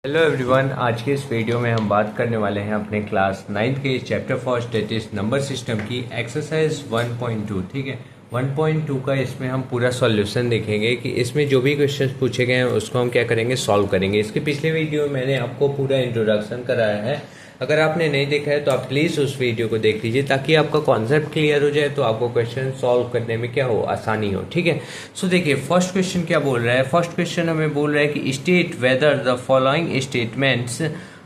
Hello everyone, आज के इस वीडियो में हम बात करने वाले हैं अपने क्लास 9th के chapter for statistics number system की एक्सरसाइज 1.2। ठीक है, 1.2 का इसमें हम पूरा सॉल्यूशन देखेंगे कि इसमें जो भी क्वेश्चंस पूछे गए हैं उसको हम क्या करेंगे, सॉल्व करेंगे। इसके पिछले वीडियो में मैंने आपको पूरा इंट्रोडक्शन कराया है। अगर आपने नहीं देखा है तो आप प्लीज़ उस वीडियो को देख लीजिए ताकि आपका कॉन्सेप्ट क्लियर हो जाए, तो आपको क्वेश्चन सॉल्व करने में क्या हो, आसानी हो। ठीक है, सो देखिए फर्स्ट क्वेश्चन क्या बोल रहा है। फर्स्ट क्वेश्चन हमें बोल रहा है कि state whether the following statements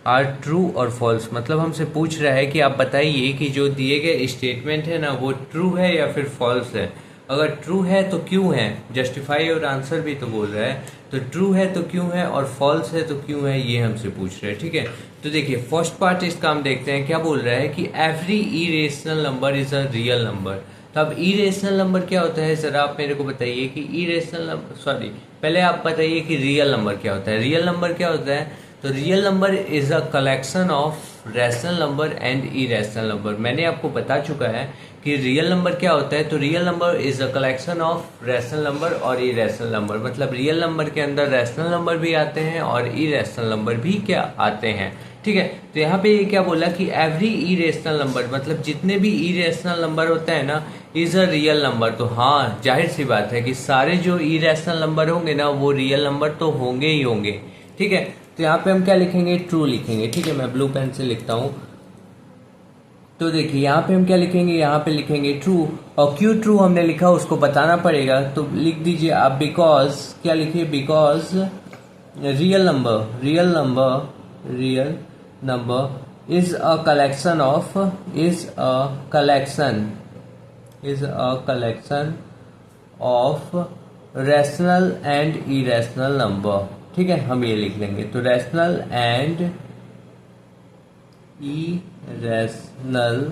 are true और फॉल्स। मतलब हमसे पूछ रहा है कि आप बताइए कि जो दिए गए स्टेटमेंट है ना वो ट्रू है या फिर फॉल्स है। अगर ट्रू है तो क्यों है, जस्टिफाई और आंसर भी तो बोल रहा है। तो ट्रू है तो क्यों है और फॉल्स है तो क्यों है, ये हमसे पूछ रहे हैं। ठीक है, तो देखिए फर्स्ट पार्ट इसका हम देखते हैं। क्या बोल रहा है कि every irrational number is a real number. तो अब इरेशनल नंबर क्या होता है, जरा आप मेरे को बताइए कि इरेशनल नंबर, सॉरी पहले आप बताइए कि रियल नंबर क्या होता है। रियल नंबर क्या होता है, तो real number is a collection of rational number and irrational number. मैंने आपको बता चुका है कि रियल नंबर क्या होता है। तो real number is a collection of rational number और इरेशनल नंबर। मतलब रियल नंबर के अंदर रैशनल नंबर भी आते हैं और इरेशनल नंबर भी क्या आते हैं। ठीक है, तो यहाँ पे ये क्या बोला कि एवरी इरेशनल नंबर, मतलब जितने भी इरेशनल नंबर होते हैं ना, इज अ रियल नंबर। तो हाँ, जाहिर सी बात है कि सारे जो इरेशनल नंबर होंगे ना वो रियल नंबर तो होंगे ही होंगे। ठीक है, तो यहाँ पे हम क्या लिखेंगे, ट्रू लिखेंगे। ठीक है, मैं ब्लू पेन से लिखता हूँ। तो देखिए यहाँ पे हम क्या लिखेंगे, यहाँ पे लिखेंगे ट्रू। और क्यों ट्रू हमने लिखा उसको बताना पड़ेगा, तो लिख दीजिए आप बिकॉज, क्या लिखिए, because real number is a collection of, is a collection of rational and irrational number. ठीक है, हम ये लिख लेंगे। तो रैशनल एंड इरेशनल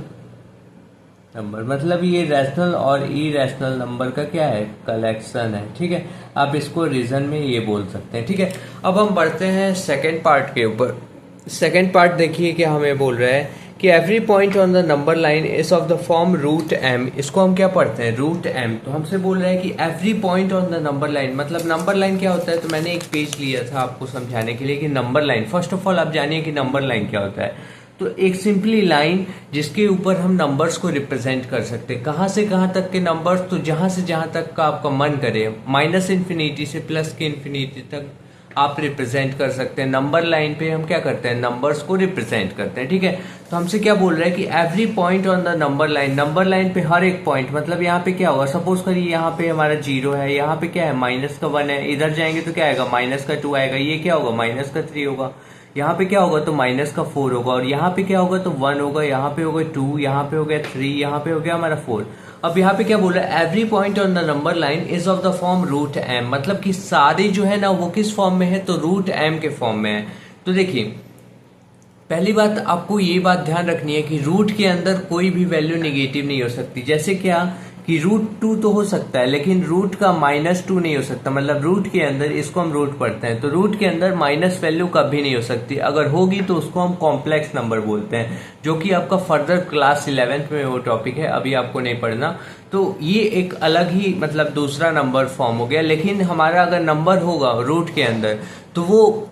नंबर, मतलब ये रैशनल और इरेशनल नंबर का क्या है, कलेक्शन है। ठीक है, आप इसको रीजन में ये बोल सकते हैं। ठीक है, अब हम बढ़ते हैं सेकेंड पार्ट के ऊपर। सेकेंड पार्ट देखिए क्या हमें बोल रहा है कि every point on the number line is of the form root m. इसको हम क्या पढ़ते हैं, रूट एम। तो हमसे बोल रहा है कि every point on the number line, मतलब नंबर लाइन क्या होता है। तो मैंने एक पेज लिया था आपको समझाने के लिए कि number line, first of all आप जानिए कि नंबर लाइन क्या होता है। तो एक सिंपली लाइन जिसके ऊपर हम नंबर्स को रिप्रेजेंट कर सकते हैं। कहाँ से कहाँ तक के नंबर्स, तो जहां से जहां तक का आपका मन करे, माइनस इन्फिनिटी से प्लस के इन्फिनिटी तक आप रिप्रेजेंट कर सकते हैं। नंबर लाइन पे हम क्या करते हैं, नंबर्स को रिप्रेजेंट करते हैं। ठीक है, तो हमसे क्या बोल रहा है कि every point on the number line, number line पे हर एक पॉइंट, मतलब यहाँ पे क्या होगा, सपोज करिए यहाँ पे हमारा 0 है, यहाँ पे क्या है, माइनस का 1 है। इधर जाएंगे तो क्या आएगा, माइनस का 2 आएगा। ये क्या होगा, माइनस का 3 होगा। यहाँ पे क्या होगा, तो माइनस का 4 होगा। और यहाँ पे क्या होगा, तो 1 होगा। यहाँ पे होगा 2, यहाँ पे हो गया 3, यहाँ पे हो गया हमारा 4। अब यहाँ पे क्या बोल रहा है, every point on the number line is of the form root m. मतलब कि सारे जो है ना वो किस फॉर्म में है, तो रूट एम के फॉर्म में है। तो देखिए पहली बात आपको ये बात ध्यान रखनी है कि रूट के अंदर कोई भी वैल्यू निगेटिव नहीं हो सकती। जैसे क्या कि √2 तो हो सकता है लेकिन रूट का -2 नहीं हो सकता। मतलब रूट के अंदर, इसको हम रूट पढ़ते हैं, तो रूट के अंदर माइनस वैल्यू कभी नहीं हो सकती। अगर होगी तो उसको हम कॉम्प्लेक्स नंबर बोलते हैं, जो कि आपका फर्दर क्लास 11th में वो टॉपिक है, अभी आपको नहीं पढ़ना। तो ये एक अलग ही मतलब दूसरा नंबर फॉर्म हो गया। लेकिन हमारा अगर नंबर होगा रूट के अंदर तो वो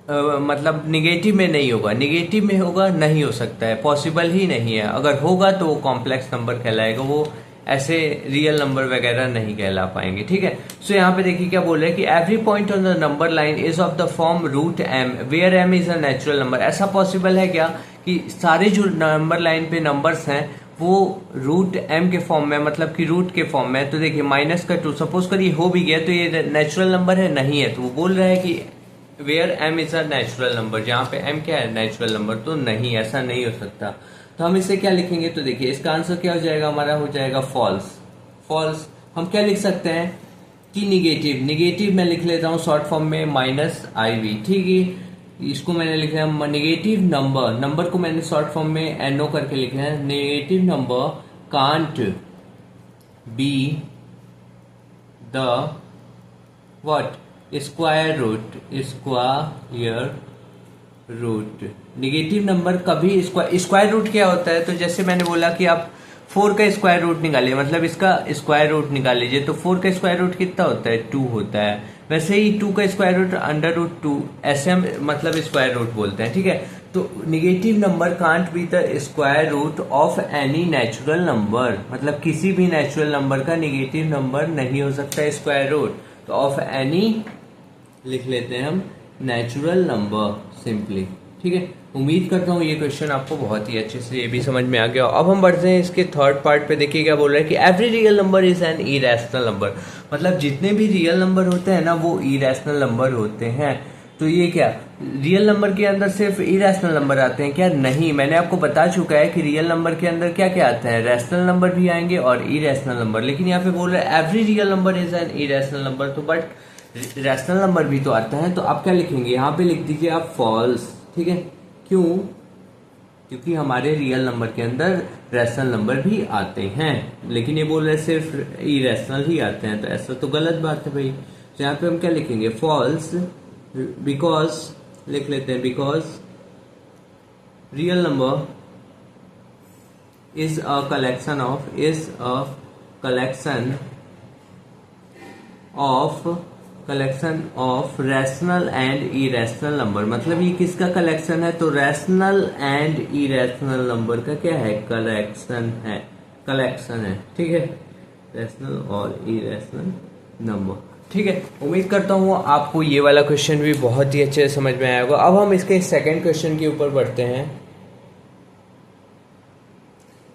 मतलब निगेटिव में नहीं होगा। निगेटिव में होगा, नहीं हो सकता है, पॉसिबल ही नहीं है। अगर होगा तो वो कॉम्प्लेक्स नंबर कहलाएगा, वो ऐसे रियल नंबर वगैरह नहीं कहला पाएंगे। ठीक है, सो यहाँ पे देखिए क्या बोल रहे हैं कि every point on the number line is of the form root m where m is a natural number. ऐसा पॉसिबल है क्या कि सारे जो नंबर लाइन पे नंबर्स हैं वो रूट एम के फॉर्म में, मतलब कि रूट के फॉर्म में। तो देखिए माइनस का 2 सपोज करिए हो भी गया तो ये नेचुरल नंबर है, नहीं है। तो वो बोल रहा है कि where m is a natural number, जहाँ पे एम क्या है, नेचुरल नंबर। तो नहीं, ऐसा नहीं हो सकता। तो हम इसे क्या लिखेंगे, तो देखिए इसका आंसर क्या हो जाएगा, हमारा हो जाएगा फॉल्स। फॉल्स हम क्या लिख सकते हैं कि निगेटिव। निगेटिव मैं लिख लेता हूँ शॉर्ट फॉर्म में -iv। ठीक है, इसको मैंने लिखा है निगेटिव नंबर, नंबर को मैंने शॉर्ट फॉर्म में NO करके लिखा है। Negative number can't be the what, square root. Negative number कभी स्क्वायर रूट क्या होता है, तो जैसे मैंने बोला कि आप 4 का स्क्वायर रूट निकालिए, मतलब इसका स्क्वायर रूट निकाल लीजिए। तो 4 का स्क्वायर रूट कितना होता है, 2 होता है। वैसे ही 2 का स्क्वायर रूट अंडर रूट 2, ऐसे हम मतलब स्क्वायर रूट बोलते हैं, ठीक है। तो negative number can't be the square root of any natural number, मतलब किसी भी नेचुरल नंबर का निगेटिव नंबर नहीं हो सकता स्क्वायर रूट। तो ऑफ एनी लिख लेते हैं हम नेचुरल नंबर सिंपली, ठीक है। उम्मीद करता हूँ ये क्वेश्चन आपको बहुत ही अच्छे से ये भी समझ में आ गया। अब हम बढ़ते हैं इसके थर्ड पार्ट पे। देखिए क्या बोल रहा है कि every real number is an irrational number, मतलब जितने भी रियल नंबर होते हैं ना वो इरेशनल नंबर होते हैं। तो ये क्या रियल नंबर के अंदर सिर्फ इरेशनल नंबर आते हैं क्या? नहीं, मैंने आपको बता चुका है कि रियल नंबर के अंदर क्या क्या आते हैं, रैशनल नंबर भी आएंगे और इरेशनल नंबर। लेकिन यहाँ पे बोल रहे हैं every real number is an irrational number, तो बट रैशनल नंबर भी तो आता है। तो आप क्या लिखेंगे, यहाँ पे लिख दीजिए आप फॉल्स, ठीक है। क्यों? क्योंकि हमारे रियल नंबर के अंदर रैशनल नंबर भी आते हैं, लेकिन ये बोल रहे हैं सिर्फ इरेशनल ही आते हैं, तो ऐसा तो गलत बात है भाई। तो यहाँ पे हम क्या लिखेंगे, फॉल्स, बिकॉज लिख लेते हैं, because real number is a collection of rational and irrational number. मतलब ये किसका कलेक्शन है? तो रैशनल एंड इरेशनल नंबर का क्या है, कलेक्शन है, ठीक है। रैशनल और इरेशनल नंबर, ठीक है। उम्मीद करता हूँ आपको ये वाला क्वेश्चन भी बहुत ही अच्छे से समझ में आया होगा। अब हम इसके सेकंड क्वेश्चन के ऊपर बढ़ते हैं।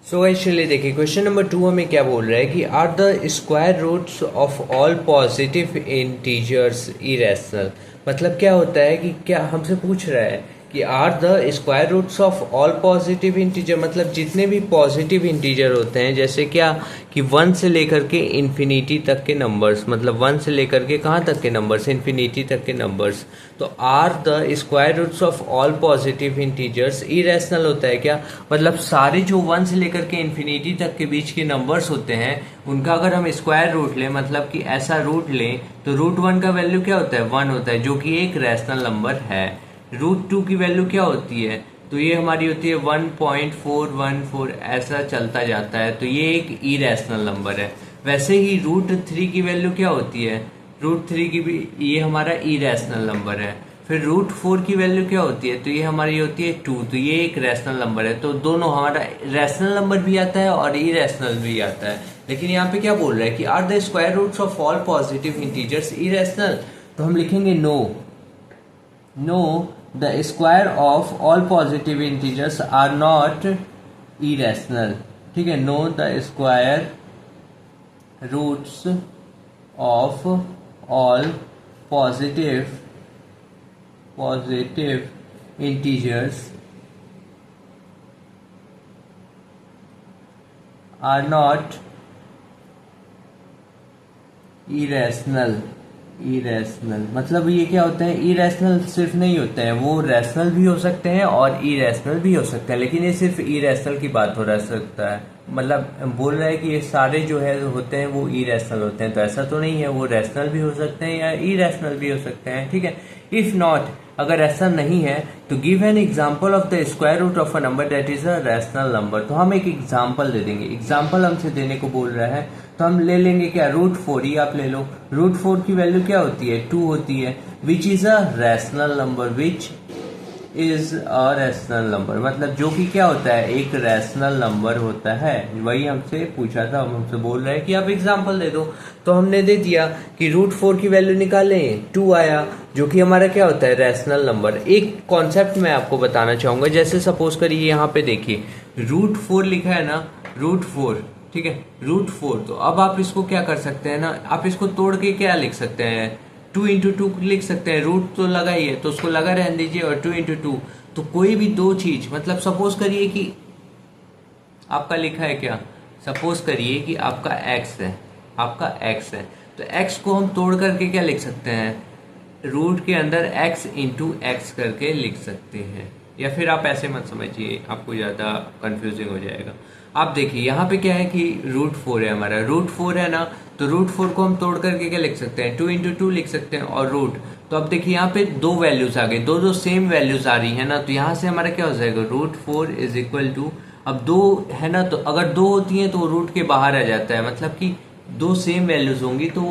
सो एक्चुअली देखिए क्वेश्चन नंबर 2 हमें क्या बोल रहा है कि are the square roots of all positive integers irrational. मतलब क्या होता है कि क्या हमसे पूछ रहा है कि are the square roots of all positive integer, मतलब जितने भी पॉजिटिव इंटीजर होते हैं, जैसे क्या कि 1 से लेकर के इन्फिनिटी तक के नंबर्स, मतलब 1 से लेकर के कहाँ तक के नंबर्स, इन्फिनिटी तक के नंबर्स। तो are the square roots of all positive integers irrational होता है क्या? मतलब सारे जो 1 से लेकर के इन्फिनिटी तक के बीच के नंबर्स होते हैं उनका अगर हम स्क्वायर रूट लें, मतलब कि ऐसा रूट लें, तो रूट 1 का वैल्यू क्या होता है, 1 होता है, जो कि एक रैशनल नंबर है। रूट 2 की वैल्यू क्या होती है, तो ये हमारी होती है 1.414, ऐसा चलता जाता है, तो ये एक इरेशनल नंबर है। वैसे ही रूट 3 की वैल्यू क्या होती है, रूट 3 की भी ये हमारा इरेशनल नंबर है। फिर रूट 4 की वैल्यू क्या होती है, तो ये हमारी होती है 2, तो ये एक रैशनल नंबर है। तो दोनों हमारा रैशनल नंबर भी आता है और इरेशनल भी आता है। लेकिन यहाँ पे क्या बोल रहा है कि are the square roots of all positive integers irrational, तो हम लिखेंगे no the square of all positive integers are not irrational, ठीक है। No the square roots of all positive integers are not irrational. मतलब ये क्या होता है, इरेशनल सिर्फ नहीं होते हैं, वो रैशनल भी हो सकते हैं और इरेशनल भी हो सकते हैं, लेकिन ये सिर्फ इरेशनल की बात हो रह सकता है। मतलब बोल रहा है कि ये सारे जो है होते हैं वो इरेशनल होते हैं, तो ऐसा तो नहीं है, वो रैशनल भी हो सकते हैं या इरेशनल भी हो सकते हैं, ठीक है। इफ नॉट, अगर ऐसा नहीं है तो give an example of the square root of a number that is a rational number. तो हम एक एग्जाम्पल दे देंगे, एग्जाम्पल हमसे देने को बोल रहा है, तो हम ले लेंगे क्या, रूट 4 ही आप ले लो। रूट 4 की वैल्यू क्या होती है, 2 होती है, which is a rational number, which is a rational number, मतलब जो कि क्या होता है, एक रैशनल नंबर होता है। वही हमसे पूछा था, हम हमसे बोल रहे हैं कि आप एग्जाम्पल दे दो, तो हमने दे दिया कि रूट 4 की वैल्यू निकालें, 2 आया, जो कि हमारा क्या होता है, रैशनल नंबर। एक कॉन्सेप्ट मैं आपको बताना चाहूंगा, जैसे सपोज करिए यहाँ पे देखिए रूट 4 लिखा है ना, रूट 4, ठीक है, रूट 4। तो अब आप इसको क्या कर सकते हैं ना, आप इसको तोड़ के क्या लिख सकते हैं, 2 इंटू 2 लिख सकते हैं। रूट तो लगा ही है तो उसको लगा रहने दीजिए, और 2 इंटू 2, तो कोई भी दो चीज, मतलब सपोज करिए कि आपका लिखा है क्या, सपोज करिए कि आपका x है, तो x को हम तोड़ करके क्या लिख सकते हैं, रूट के अंदर x इंटू एक्स करके लिख सकते हैं। या फिर आप ऐसे मत समझिए, आपको ज्यादा कंफ्यूजिंग हो जाएगा। आप देखिए यहाँ पे क्या है कि रूट 4 है हमारा, रूट 4 है ना, तो रूट 4 को हम तोड़ करके क्या लिख सकते हैं, 2 इंटू 2 लिख सकते हैं, और रूट। तो अब देखिए यहाँ पे दो वैल्यूज आ गई, दो सेम वैल्यूज आ रही है ना, तो यहाँ से हमारा क्या हो जाएगा, रूट 4 इज इक्वल टू, अब 2 है ना, तो अगर 2 होती है तो रूट के बाहर आ जाता है, मतलब कि दो सेम वैल्यूज होंगी तो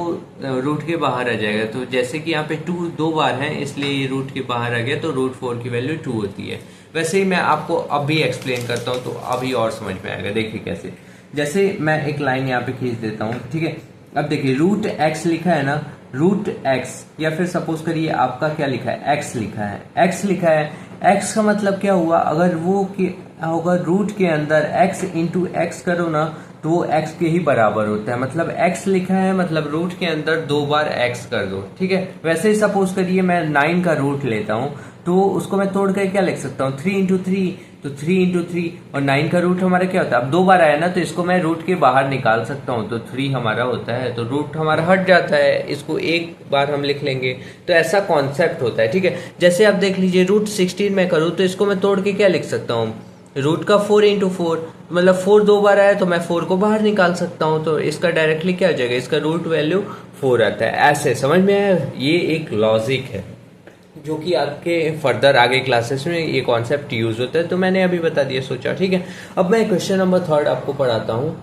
रूट के बाहर आ जाएगा। तो जैसे कि यहाँ पे 2 दो बार है इसलिए ये रूट के बाहर आ गया, तो √4 की वैल्यू 2 होती है। वैसे ही मैं आपको अभी एक्सप्लेन करता हूँ तो अभी और समझ में आएगा। देखिए कैसे, जैसे मैं एक लाइन यहाँ पे खींच देता हूँ, ठीक है। अब देखिए √x लिखा है ना, √x, या फिर सपोज करिए आपका क्या लिखा है, x लिखा है, x लिखा है। x का मतलब क्या हुआ, अगर वो होगा रूट के अंदर x इंटू एक्स करो ना तो वो x के ही बराबर होता है। मतलब x लिखा है मतलब रूट के अंदर 2 बार x कर दो, ठीक है। वैसे ही सपोज करिए मैं 9 का रूट लेता हूँ तो उसको मैं तोड़ कर क्या लिख सकता हूँ, 3 इंटू 3, तो 3 इंटू 3, और 9 का रूट हमारा क्या होता है, अब 2 बार आया ना तो इसको मैं रूट के बाहर निकाल सकता हूँ, तो 3 हमारा होता है, तो रूट हमारा हट जाता है, इसको एक बार हम लिख लेंगे। तो ऐसा कॉन्सेप्ट होता है, ठीक है। जैसे आप देख लीजिए √16 में करूँ तो इसको मैं तोड़ के क्या लिख सकता हूँ, रूट का 4 इंटू 4, मतलब 4 2 बार आया तो मैं 4 को बाहर निकाल सकता हूँ, तो इसका डायरेक्टली क्या हो जाएगा, इसका रूट वैल्यू 4 आता है। ऐसे समझ में आया, ये एक लॉजिक है जो कि आपके फर्दर आगे क्लासेस में ये कॉन्सेप्ट यूज होता है, तो मैंने अभी बता दिया, सोचा, ठीक है। अब मैं क्वेश्चन नंबर 3 आपको पढ़ाता हूँ।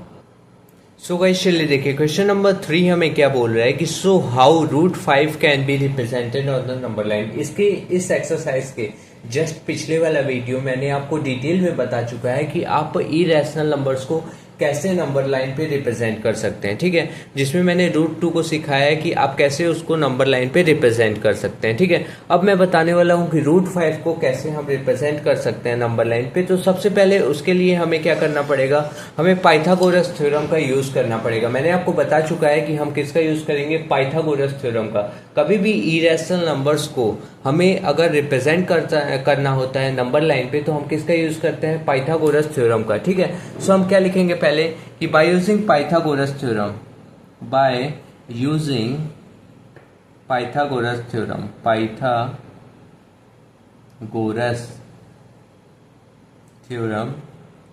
सो गाइस चलिए देखिए, क्वेश्चन नंबर 3 हमें क्या बोल रहा है कि so how √5 can be represented on the number line. इसके इस एक्सरसाइज के जस्ट पिछले वाला वीडियो मैंने आपको डिटेल में बता चुका है कि आप इरेशनल नंबर्स को कैसे नंबर लाइन पे रिप्रेजेंट कर सकते हैं, ठीक है। जिसमें मैंने √2 को सिखाया है कि आप कैसे उसको नंबर लाइन पे रिप्रेजेंट कर सकते हैं, ठीक है। अब मैं बताने वाला हूँ कि √5 को कैसे हम रिप्रेजेंट कर सकते हैं नंबर लाइन पे। तो सबसे पहले उसके लिए हमें क्या करना पड़ेगा, हमें पाइथागोरस थ्योरम का यूज करना पड़ेगा। मैंने आपको बता चुका है कि हम किसका यूज करेंगे, पाइथागोरस थ्योरम का। कभी भी इरेशनल नंबर्स को हमें अगर रिप्रेजेंट करना होता है नंबर लाइन पे तो हम किसका यूज करते हैं, पाइथागोरस थ्योरम का, ठीक है। सो हम क्या लिखेंगे पहले कि by using Pythagoras theorem, by using Pythagoras theorem, Pythagoras theorem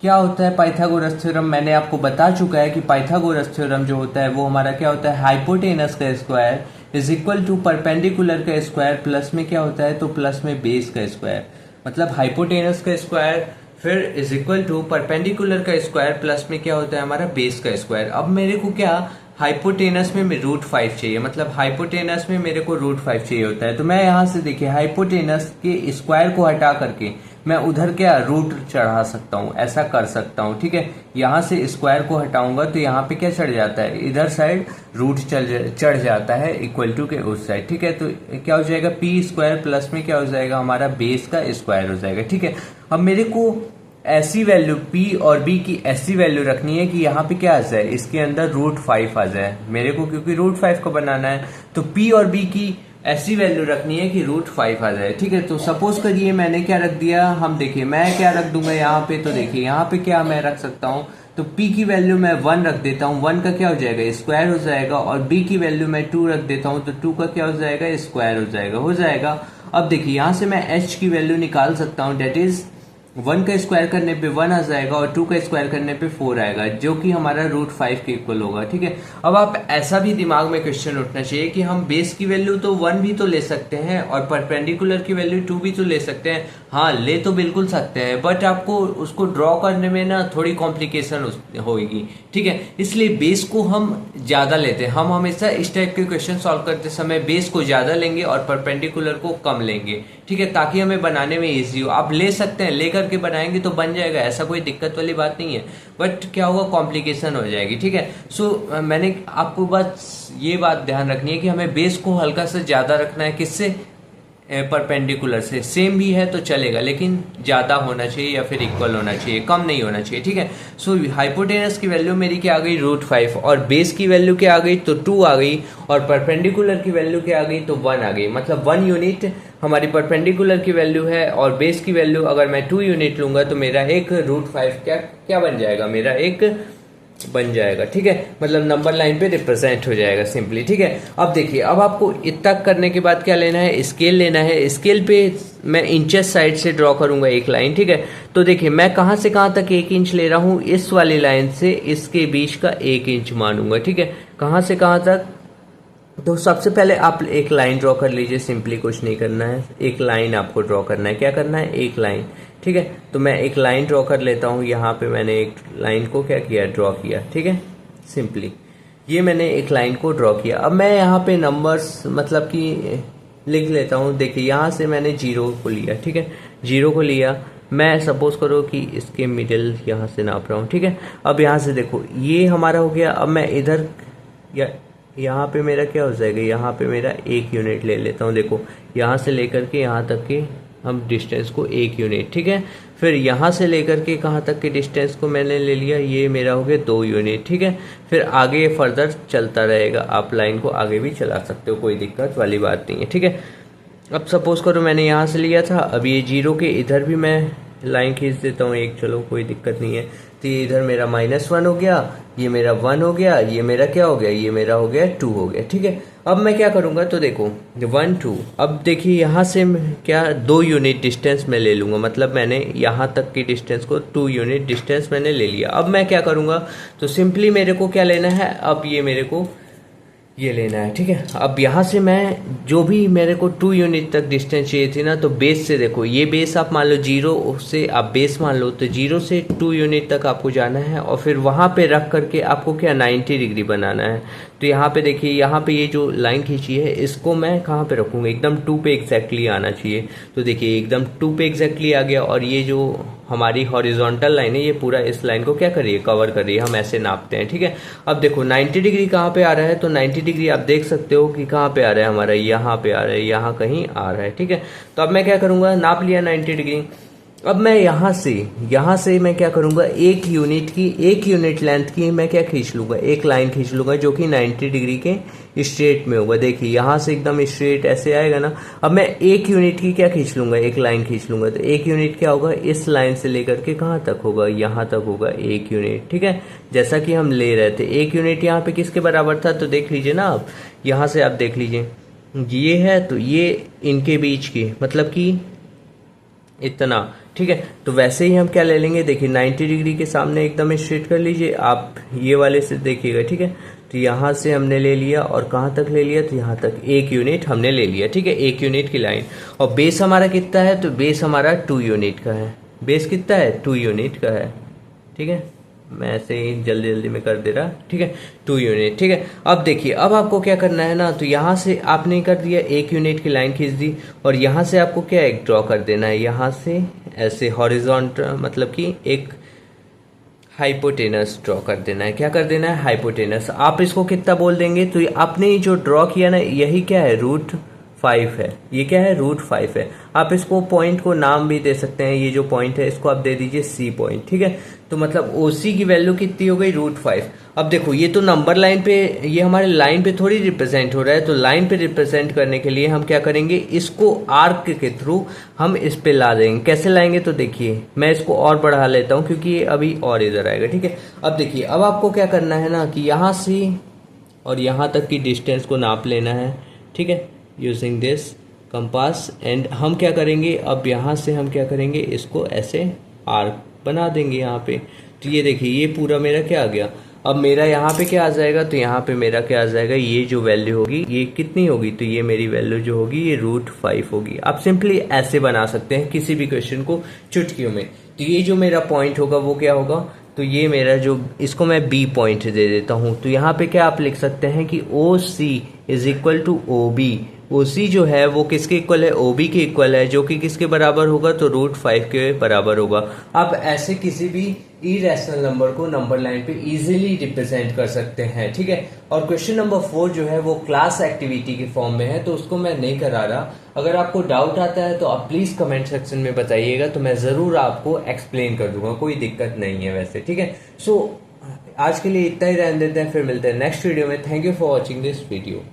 क्या होता है। पाइथागोरस थ्योरम मैंने आपको बता चुका है कि पाइथागोरस थ्योरम जो होता है वो हमारा क्या होता है, हाइपोटेनस का square is equal to perpendicular का स्क्वायर प्लस में क्या होता है, तो प्लस में बेस का स्क्वायर। मतलब हाइपोटेनस का स्क्वायर फिर इज इक्वल टू परपेंडिकुलर का स्क्वायर प्लस में क्या होता है, हमारा बेस का स्क्वायर। अब मेरे को क्या हाइपोटेनस में √5 चाहिए, मतलब हाइपोटेनस में मेरे को √5 चाहिए होता है। तो मैं यहाँ से देखिए हाइपोटेनस के स्क्वायर को हटा करके मैं उधर क्या रूट चढ़ा सकता हूँ, ऐसा कर सकता हूँ, ठीक है। यहाँ से स्क्वायर को हटाऊंगा तो यहाँ पे क्या चढ़ जाता है, इधर साइड रूट चढ़ जाता है इक्वल टू के उस साइड, ठीक है। तो क्या हो जाएगा, p² प्लस में क्या हो जाएगा, हमारा बेस का स्क्वायर हो जाएगा, ठीक है। अब मेरे को ऐसी वैल्यू p और b की ऐसी वैल्यू रखनी है कि यहाँ पे क्या आ जाए, इसके अंदर √5 आ जाए मेरे को, क्योंकि √5 को बनाना है। तो p और b की ऐसी वैल्यू रखनी है कि √5 आ जाए, ठीक है। तो सपोज करिए मैंने क्या रख दिया, हम देखिए मैं क्या रख दूंगा यहाँ पे, तो देखिए यहाँ पे क्या मैं रख सकता हूँ, तो p की वैल्यू मैं 1 रख देता हूँ, 1 का क्या हो जाएगा, स्क्वायर हो जाएगा, और b की वैल्यू मैं 2 रख देता हूँ, तो 2 का क्या हो जाएगा, स्क्वायर हो जाएगा। अब देखिए यहाँ से मैं h की वैल्यू निकाल सकता हूँ, डेट इज 1 का स्क्वायर करने पे 1 आ जाएगा और 2 का स्क्वायर करने पे 4 आएगा, जो कि हमारा √5 के इक्वल होगा, ठीक है। अब आप ऐसा भी दिमाग में क्वेश्चन उठना चाहिए कि हम बेस की वैल्यू तो 1 भी तो ले सकते हैं और परपेंडिकुलर की वैल्यू 2 भी तो ले सकते हैं। हाँ, ले तो बिल्कुल सकते हैं, बट आपको उसको ड्रॉ करने में ना थोड़ी कॉम्प्लिकेशन होगी, ठीक है। इसलिए बेस को हम ज्यादा लेते हैं। हम हमेशा इस टाइप के क्वेश्चन सॉल्व करते समय बेस को ज्यादा लेंगे और परपेंडिकुलर को कम लेंगे, ठीक है, ताकि हमें बनाने में इजी हो। आप ले सकते हैं, लेकर के बनाएंगे तो बन जाएगा, ऐसा कोई दिक्कत वाली बात नहीं है, बट क्या होगा, कॉम्प्लिकेशन हो जाएगी, ठीक है। सो मैंने आपको बस ये बात ध्यान रखनी है कि हमें बेस को हल्का से ज्यादा रखना है, किससे, परपेंडिकुलर से। सेम भी है तो चलेगा, लेकिन ज्यादा होना चाहिए या फिर इक्वल होना चाहिए, कम नहीं होना चाहिए, ठीक है। सो हाइपोटेनस की वैल्यू मेरी क्या आ गई, √5, और बेस की वैल्यू क्या आ गई, तो 2 आ गई, और परपेंडिकुलर की वैल्यू क्या आ गई, तो 1 आ गई। मतलब 1 यूनिट हमारी परपेंडिकुलर की वैल्यू है, और बेस की वैल्यू अगर मैं 2 यूनिट लूंगा तो मेरा एक √5 क्या बन जाएगा, मेरा एक बन जाएगा, ठीक है। मतलब नंबर लाइन पे रिप्रेजेंट हो जाएगा सिंपली, ठीक है। अब देखिए, अब आपको इतना करने के बाद क्या लेना है, स्केल लेना है। स्केल पे मैं इंचेस साइड से ड्रॉ करूंगा एक लाइन, ठीक है। तो देखिए मैं कहां से कहां तक 1 इंच ले रहा हूं, इस वाली लाइन से इसके बीच का 1 इंच मानूंगा, ठीक है। कहां से कहां तक, तो सबसे पहले आप एक लाइन ड्रॉ कर लीजिए, सिंपली कुछ नहीं करना है, एक लाइन आपको ड्रॉ करना है। क्या करना है, एक लाइन, ठीक है। तो मैं एक लाइन ड्रॉ कर लेता हूँ, यहाँ पे मैंने एक लाइन को क्या किया, ड्रॉ किया, ठीक है, सिंपली। ये मैंने एक लाइन को ड्रॉ किया। अब मैं यहाँ पे नंबर्स मतलब कि लिख लेता हूँ। देखिए यहाँ से मैंने जीरो को लिया, ठीक है, जीरो को लिया। मैं सपोज करो कि इसके मिडिल यहाँ से नाप रहा हूँ, ठीक है। अब यहाँ से देखो ये हमारा हो गया। अब मैं इधर या यहाँ पे मेरा क्या हो जाएगा, यहाँ पे मेरा 1 यूनिट ले लेता हूँ। देखो यहाँ से लेकर के यहाँ तक के हम डिस्टेंस को 1 यूनिट, ठीक है। फिर यहाँ से लेकर के कहाँ तक के डिस्टेंस को मैंने ले लिया, ये मेरा हो गया 2 यूनिट, ठीक है। फिर आगे फर्दर चलता रहेगा, आप लाइन को आगे भी चला सकते हो, कोई दिक्कत वाली बात नहीं है, ठीक है। अब सपोज करो मैंने यहाँ से लिया था, अब ये जीरो के इधर भी मैं लाइन खींच देता हूँ एक, चलो कोई दिक्कत नहीं है। तो ये इधर मेरा -1 हो गया, ये मेरा 1 हो गया, ये मेरा क्या हो गया, ये मेरा हो गया 2 हो गया, ठीक है। अब मैं क्या करूँगा, तो देखो 1 2, अब देखिए यहाँ से क्या 2 यूनिट डिस्टेंस मैं ले लूँगा, मतलब मैंने यहाँ तक की डिस्टेंस को 2 यूनिट डिस्टेंस मैंने ले लिया। अब मैं क्या करूँगा, तो सिंपली मेरे को क्या लेना है, अब ये मेरे को ये लेना है, ठीक है। अब यहाँ से मैं जो भी मेरे को 2 यूनिट तक डिस्टेंस चाहिए थी ना, तो बेस से देखो, ये बेस आप मान लो जीरो से आप बेस मान लो, तो जीरो से 2 यूनिट तक आपको जाना है और फिर वहाँ पे रख करके आपको क्या 90 डिग्री बनाना है। तो यहाँ पे देखिए, यहाँ पे ये जो लाइन खींची है इसको मैं कहाँ पे रखूँगा, एकदम 2 पे एग्जैक्टली आना चाहिए। तो देखिए एकदम 2 पे एग्जैक्टली आ गया, और ये जो हमारी हॉरिजॉन्टल लाइन है ये पूरा इस लाइन को क्या कर रही है, कवर कर रही है। हम ऐसे नापते हैं, ठीक है। अब देखो 90 डिग्री कहाँ पे आ रहा है, तो 90 डिग्री आप देख सकते हो कि कहाँ पे आ रहा है हमारा, यहाँ पे आ रहा है, यहाँ कहीं आ रहा है, ठीक है। तो अब मैं क्या करूँगा, नाप लिया 90 डिग्री। अब मैं यहाँ से मैं क्या करूँगा, 1 यूनिट लेंथ की मैं क्या खींच लूँगा, एक लाइन खींच लूँगा जो कि 90 डिग्री के स्ट्रेट में होगा। देखिए यहाँ से एकदम स्ट्रेट ऐसे आएगा ना। अब मैं 1 यूनिट की क्या खींच लूँगा, एक लाइन खींच लूँगा। तो 1 यूनिट क्या होगा, इस लाइन से लेकर के कहाँ तक होगा, यहाँ तक होगा 1 यूनिट, ठीक है। जैसा कि हम ले रहे थे 1 यूनिट यहाँ पे किसके बराबर था, तो देख लीजिए ना आप, यहाँ से आप देख लीजिए ये है, तो ये इनके बीच की मतलब कि इतना, ठीक है। तो वैसे ही हम क्या ले लेंगे, देखिए 90 डिग्री के सामने एकदम स्ट्रेट कर लीजिए आप, ये वाले से देखिएगा, ठीक है। तो यहाँ से हमने ले लिया और कहाँ तक ले लिया, तो यहाँ तक 1 यूनिट हमने ले लिया, ठीक है, 1 यूनिट की लाइन। और बेस हमारा कितना है, तो बेस हमारा 2 यूनिट का है। बेस कितना है, 2 यूनिट का है, ठीक है। मैं ऐसे ही जल्दी जल्दी में कर दे रहा, ठीक है, 2 यूनिट, ठीक है। अब देखिए, अब आपको क्या करना है ना, तो यहाँ से आपने कर दिया 1 यूनिट की लाइन खींच दी, और यहाँ से आपको क्या एक ड्रॉ कर देना है, यहाँ से ऐसे हॉरिजॉन्टल मतलब कि एक हाइपोटेनस ड्रॉ कर देना है। क्या कर देना है, हाइपोटेनस। आप इसको कितना बोल देंगे, तो आपने जो ड्रॉ किया ना, यही क्या है, √5 है। ये क्या है, √5 है। आप इसको पॉइंट को नाम भी दे सकते हैं, ये जो पॉइंट है इसको आप दे दीजिए C पॉइंट, ठीक है। तो मतलब OC की वैल्यू कितनी हो गई, √5। अब देखो ये तो नंबर लाइन पे, ये हमारे लाइन पे थोड़ी रिप्रेजेंट हो रहा है, तो लाइन पे रिप्रेजेंट करने के लिए हम क्या करेंगे, इसको आर्क के थ्रू हम इस पे ला देंगे। कैसे लाएंगे, तो देखिए मैं इसको और बढ़ा लेता हूँ क्योंकि ये अभी और इधर आएगा, ठीक है। अब देखिए, अब आपको क्या करना है ना, कि यहाँ से और यहाँ तक की डिस्टेंस को नाप लेना है, ठीक है, यूजिंग दिस कंपास। एंड हम क्या करेंगे, अब यहाँ से हम क्या करेंगे, इसको ऐसे आर्क बना देंगे यहाँ पे। तो ये देखिए, ये पूरा मेरा क्या आ गया। अब मेरा यहाँ पे क्या आ जाएगा, तो यहाँ पे मेरा क्या आ जाएगा, ये जो वैल्यू होगी ये कितनी होगी, तो ये मेरी वैल्यू जो होगी ये √5 होगी। आप सिंपली ऐसे बना सकते हैं किसी भी क्वेश्चन को चुटकियों में। तो ये जो मेरा पॉइंट होगा वो क्या होगा, तो ये मेरा जो, इसको मैं B पॉइंट दे देता हूँ। तो यहाँ पे क्या आप लिख सकते हैं कि OC = OB। OC जो है वो किसके इक्वल है, OB के इक्वल है, जो कि किसके बराबर होगा, तो √5 के बराबर होगा। आप ऐसे किसी भी इरेशनल नंबर को नंबर लाइन पे इजीली रिप्रेजेंट कर सकते हैं, ठीक है। और क्वेश्चन नंबर 4 जो है वो क्लास एक्टिविटी के फॉर्म में है, तो उसको मैं नहीं करा रहा। अगर आपको डाउट आता है तो आप प्लीज कमेंट सेक्शन में बताइएगा, तो मैं जरूर आपको एक्सप्लेन कर दूंगा, कोई दिक्कत नहीं है वैसे, ठीक है। सो आज के लिए इतना ही रहने देते हैं, फिर मिलते हैं नेक्स्ट वीडियो में। Thank you for watching this video.